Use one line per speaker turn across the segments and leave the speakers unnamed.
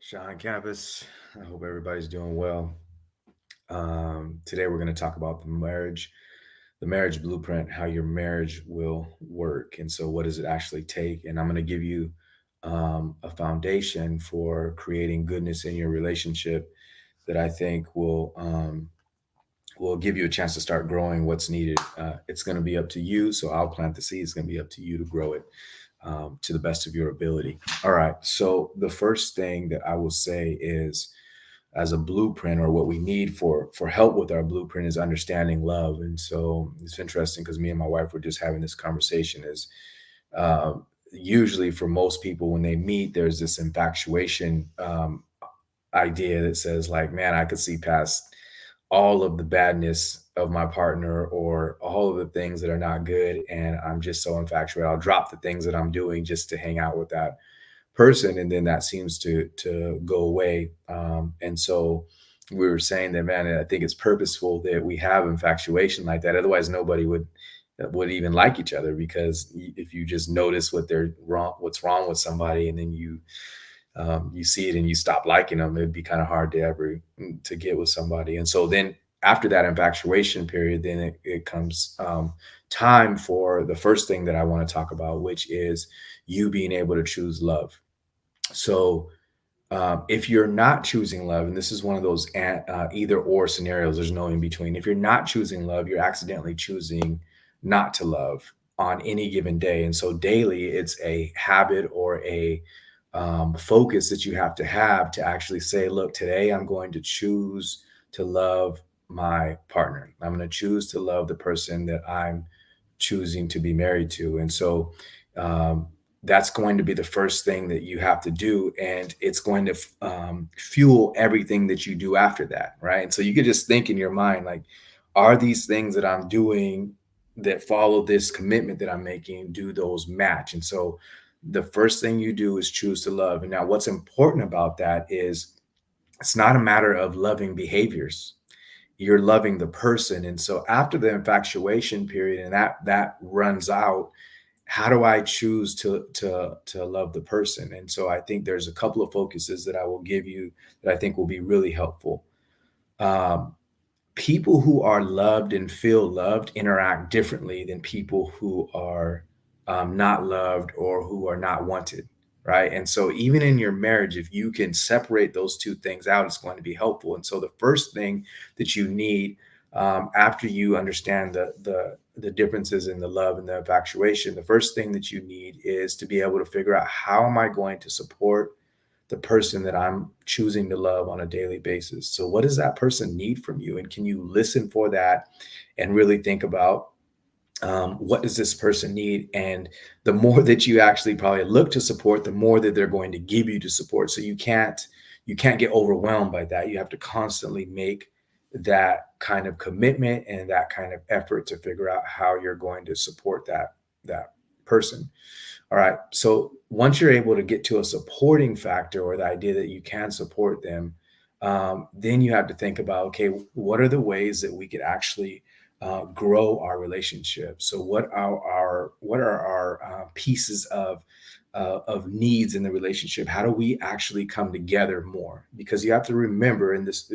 Sean Campus. I hope everybody's doing well. Today we're going to talk about the marriage blueprint, how your marriage will work, and so what does it actually take? And I'm going to give you a foundation for creating goodness in your relationship that I think will give you a chance to start growing what's needed. It's going to be up to you. So I'll plant the seed. It's going to be up to you to grow it to the best of your ability. All right. So the first thing that I will say is, as a blueprint, or what we need for help with our blueprint, is understanding love. And so it's interesting because me and my wife were just having this conversation. Is uh, Usually for most people when they meet, there's this infatuation idea that says, like, man, I could see past all of the badness of my partner or all of the things that are not good, and I'm just so infatuated, I'll drop the things that I'm doing just to hang out with that person, and then that seems to go away. And so we were saying that, man, I think it's purposeful that we have infatuation like that. Otherwise, nobody would even like each other, because if you just notice what's wrong with somebody, and then you see it and you stop liking them, it'd be kind of hard to ever to get with somebody. And so then after that infatuation period, then it comes time for the first thing that I want to talk about, which is you being able to choose love. So if you're not choosing love, and this is one of those either or scenarios, there's no in between. If you're not choosing love, you're accidentally choosing not to love on any given day. And so daily, it's a habit or a focus that you have to actually say, look, today I'm going to choose to love my partner. I'm going to choose to love the person that I'm choosing to be married to. And so um, that's going to be the first thing that you have to do. And it's going to fuel everything that you do after that. Right. And so you could just think in your mind, like, are these things that I'm doing that follow this commitment that I'm making, do those match? And so the first thing you do is choose to love. And now what's important about that is it's not a matter of loving behaviors, you're loving the person. And so after the infatuation period and that runs out, how do I choose to love the person? And so I think there's a couple of focuses that I will give you that I think will be really helpful. um, People who are loved and feel loved interact differently than people who are not loved or who are not wanted, right? And so even in your marriage, if you can separate those two things out, it's going to be helpful. And so the first thing that you need, after you understand the differences in the love and the infatuation, the first thing that you need is to be able to figure out, how am I going to support the person that I'm choosing to love on a daily basis? So, what does that person need from you? And can you listen for that and really think about, what does this person need? And the more that you actually probably look to support, the more that they're going to give you to support. So you can't get overwhelmed by that. You have to constantly make that kind of commitment and that kind of effort to figure out how you're going to support that person. All right. So once you're able to get to a supporting factor, or the idea that you can support them, then you have to think about, okay, what are the ways that we could actually grow our relationship? So what are our pieces of needs in the relationship? How do we actually come together more? Because you have to remember in this,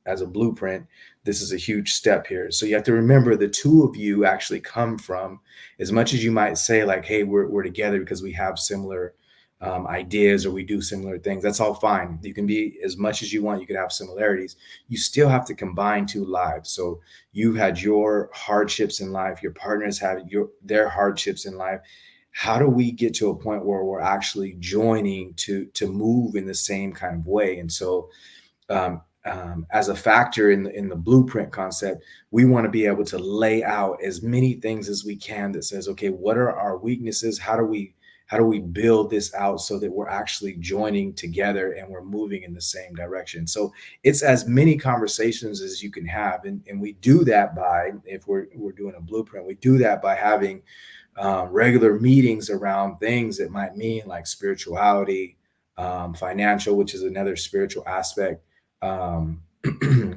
as a blueprint, this is a huge step here. So you have to remember the two of you actually come from, as much as you might say, like, hey, we're together because we have similar ideas or we do similar things. That's all fine. You can be as much as you want. You can have similarities. You still have to combine two lives. So you've had your hardships in life. Your partners have their hardships in life. How do we get to a point where we're actually joining to move in the same kind of way? And so as a factor in the blueprint concept, we want to be able to lay out as many things as we can that says, okay, what are our weaknesses? How do we build this out so that we're actually joining together and we're moving in the same direction? So it's as many conversations as you can have, and we do that by, if we're doing a blueprint, we do that by having regular meetings around things that might mean like spirituality, financial, which is another spiritual aspect, um,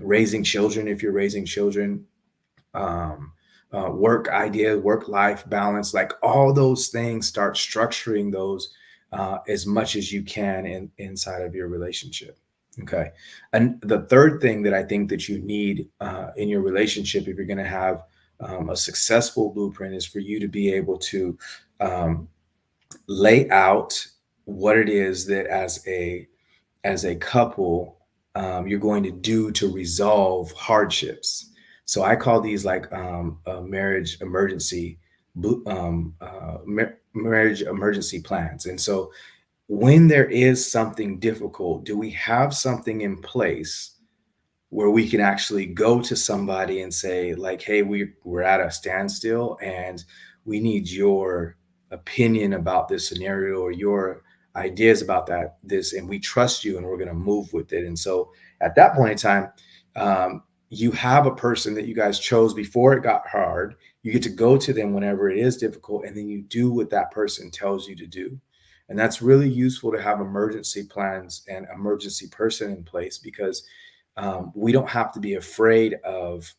raising children, if you're raising children, um, work ideas, work life balance, like all those things, start structuring those as much as you can inside of your relationship. Okay. And the third thing that I think that you need in your relationship, if you're going to have a successful blueprint, is for you to be able to um, lay out what it is that as a couple you're going to do to resolve hardships. So I call these like marriage emergency marriage emergency plans. And so when there is something difficult, do we have something in place where we can actually go to somebody and say like, hey, we're at a standstill and we need your opinion about this scenario or your ideas about this, and we trust you and we're going to move with it. And so at that point in time, you have a person that you guys chose before it got hard. You get to go to them whenever it is difficult, and then you do what that person tells you to do. And that's really useful to have emergency plans and emergency person in place, because we don't have to be afraid of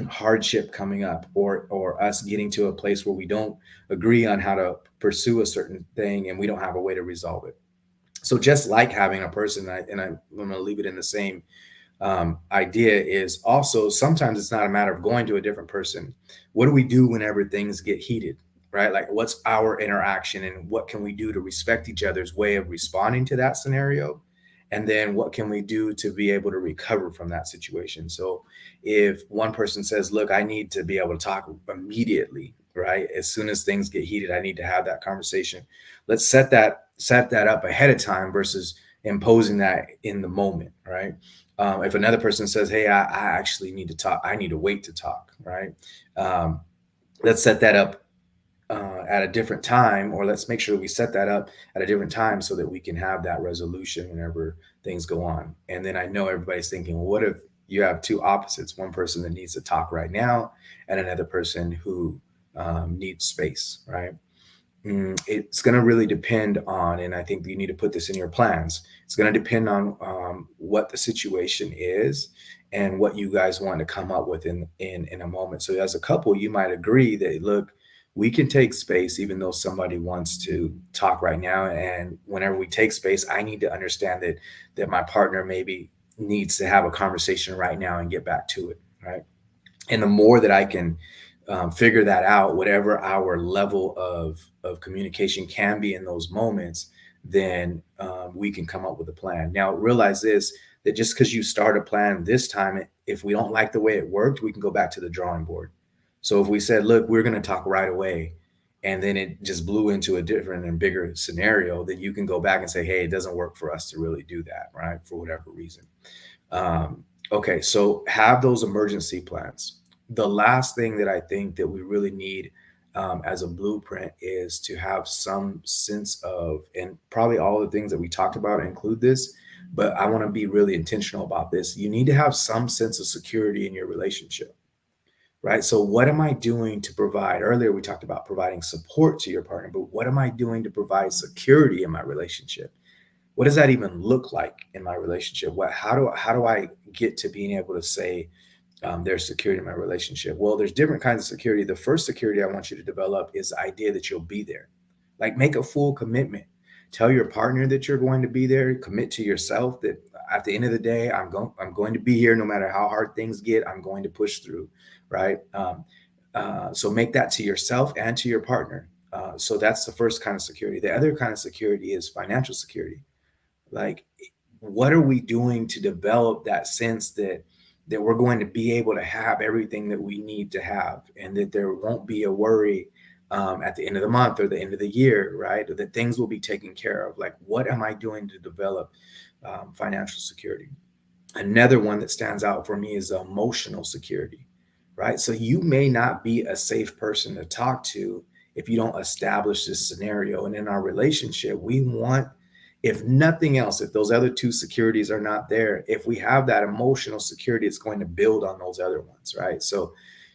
hardship coming up, or us getting to a place where we don't agree on how to pursue a certain thing and we don't have a way to resolve it. So just like having a person, I'm going to leave it in the same idea, is also sometimes it's not a matter of going to a different person. What do we do whenever things get heated, right? Like, what's our interaction and what can we do to respect each other's way of responding to that scenario? And then what can we do to be able to recover from that situation? So if one person says, look, I need to be able to talk immediately, right? As soon as things get heated, I need to have that conversation. Let's set that up ahead of time versus imposing that in the moment, right? If another person says, hey, I actually need to talk, I need to wait to talk, right? Um, let's set that up at a different time, or let's make sure we set that up at a different time so that we can have that resolution whenever things go on. And then I know everybody's thinking, well, what if you have two opposites, one person that needs to talk right now and another person who needs space, right? It's going to really depend on, and I think you need to put this in your plans. It's going to depend on what the situation is and what you guys want to come up with in a moment. So as a couple, you might agree that, look, we can take space even though somebody wants to talk right now. And whenever we take space, I need to understand that my partner maybe needs to have a conversation right now and get back to it, right? And the more that I can figure that out, whatever our level of communication can be in those moments, then we can come up with a plan. Now, realize this, that just because you start a plan this time, if we don't like the way it worked, we can go back to the drawing board. So if we said, look, we're going to talk right away, and then it just blew into a different and bigger scenario, then you can go back and say, hey, it doesn't work for us to really do that, right? For whatever reason. Okay, so have those emergency plans. The last thing that I think that we really need as a blueprint is to have some sense of, and probably all the things that we talked about include this, but I want to be really intentional about this. You need to have some sense of security in your relationship, right? So, what am I doing to provide? Earlier, we talked about providing support to your partner, but what am I doing to provide security in my relationship? What does that even look like in my relationship? How do I get to being able to say there's security in my relationship? Well, there's different kinds of security. The first security I want you to develop is the idea that you'll be there. Like, make a full commitment. Tell your partner that you're going to be there. Commit to yourself that at the end of the day, I'm going to be here no matter how hard things get. I'm going to push through, right? So make that to yourself and to your partner. So that's the first kind of security. The other kind of security is financial security. Like, what are we doing to develop that sense that we're going to be able to have everything that we need to have, and that there won't be a worry at the end of the month or the end of the year, right? Or that things will be taken care of. Like, what am I doing to develop financial security? Another one that stands out for me is emotional security, right? So you may not be a safe person to talk to if you don't establish this scenario. And in our relationship, we want, if nothing else, if those other two securities are not there, if we have that emotional security, it's going to build on those other ones, right? So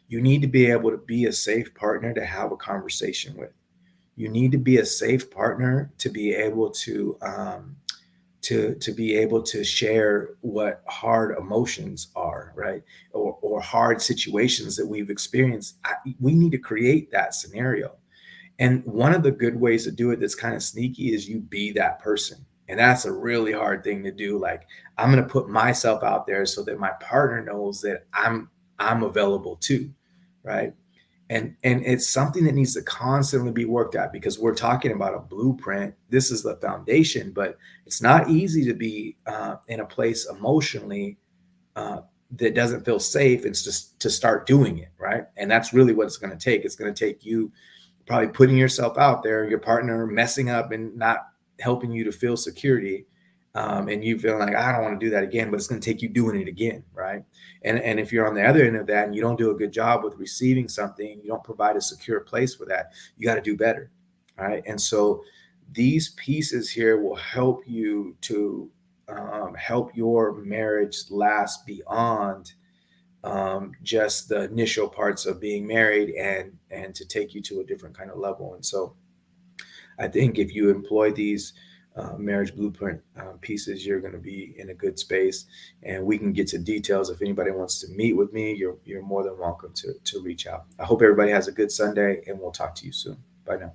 you need to be able to be a safe partner to have a conversation with. You need to be a safe partner to be able to be able to share what hard emotions are, right? Or hard situations that we've experienced. We need to create that scenario. And one of the good ways to do it that's kind of sneaky is you be that person. And that's a really hard thing to do. Like, I'm going to put myself out there so that my partner knows that I'm available too, right? And it's something that needs to constantly be worked at, because we're talking about a blueprint. This is the foundation, but it's not easy to be in a place emotionally uh, that doesn't feel safe. It's just to start doing it, right? And that's really what it's going to take. It's going to take you probably putting yourself out there, your partner messing up and not helping you to feel security, and you feeling like, I don't want to do that again, but it's going to take you doing it again, right? And if you're on the other end of that and you don't do a good job with receiving something, you don't provide a secure place for that, you got to do better, right? And so these pieces here will help you to help your marriage last beyond just the initial parts of being married, and to take you to a different kind of level. And so I think if you employ these marriage blueprint pieces, you're going to be in a good space. And we can get to details. If anybody wants to meet with me, you're more than welcome to reach out. I hope everybody has a good Sunday, and we'll talk to you soon. Bye now.